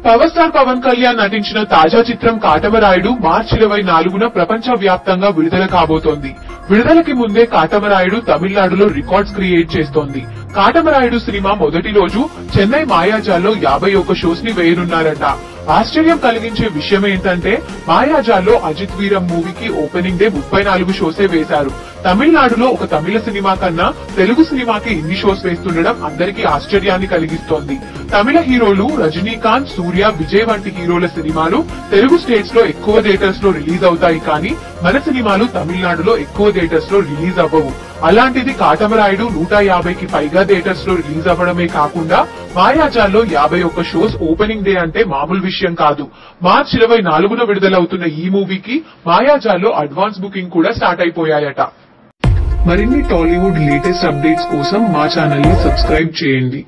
Power star Pawan Kalyan నటించిన తాజా చిత్రం కాటమరాయుడు మార్చి 24న ప్రపంచ వ్యాప్తంగా విడుదల కాబోతోంది. విడుదలకి ముందే కాటమరాయుడు తమిళనాడులో రికార్డ్స్ క్రియేట్ చేస్తోంది. కాటమరాయుడు సినిమా మొదటి రోజు చెన్నై మాయాజాల్లో 51 షోస్ ని వేయనున్నారట. ఆశ్చర్యం కలిగించే విషయం ఏంటంటే మాయాజాల్లో అజిత్ వీరం మూవీకి ఓపెనింగ్ డే 34 షోసే వేశారు. తమిళనాడులో ఒక తమిళ సినిమా కన్నా తెలుగు సినిమాకి ఇన్ని షోస్ వేస్తుండడం అందరికీ ఆశ్చర్యాన్ని కలిగిస్తోంది. తమిళ హీరోలు రజనీకాంత్, సూర్య, విజయ్ వంటి హీరోల సినిమాలు తెలుగు స్టేట్స్ లో ఎక్కువ థియేటర్స్ లో రిలీజ్ అవుతాయి, కానీ మన సినిమాలు తమిళనాడులో ఎక్కువ థియేటర్స్ లో రిలీజ్ అవ్వవు. అలాంటిది కాటమరాయుడు 150కి పైగా థియేటర్స్ లో రిలీజ్ అవ్వడమే కాకుండా మాయాజాల్లో 51 షోస్ ఓపెనింగ్ డే అంటే మామూలు విషయం కాదు. మార్చి 24న విడుదలవుతున్న ఈ మూవీకి మాయాజాల్లో అడ్వాన్స్ బుకింగ్ కూడా స్టార్ట్ అయిపోయాయట. మరిన్ని టాలీవుడ్ లేటెస్ట్ అప్డేట్స్ కోసం మా ఛానల్ ని సబ్స్క్రైబ్ చేయండి.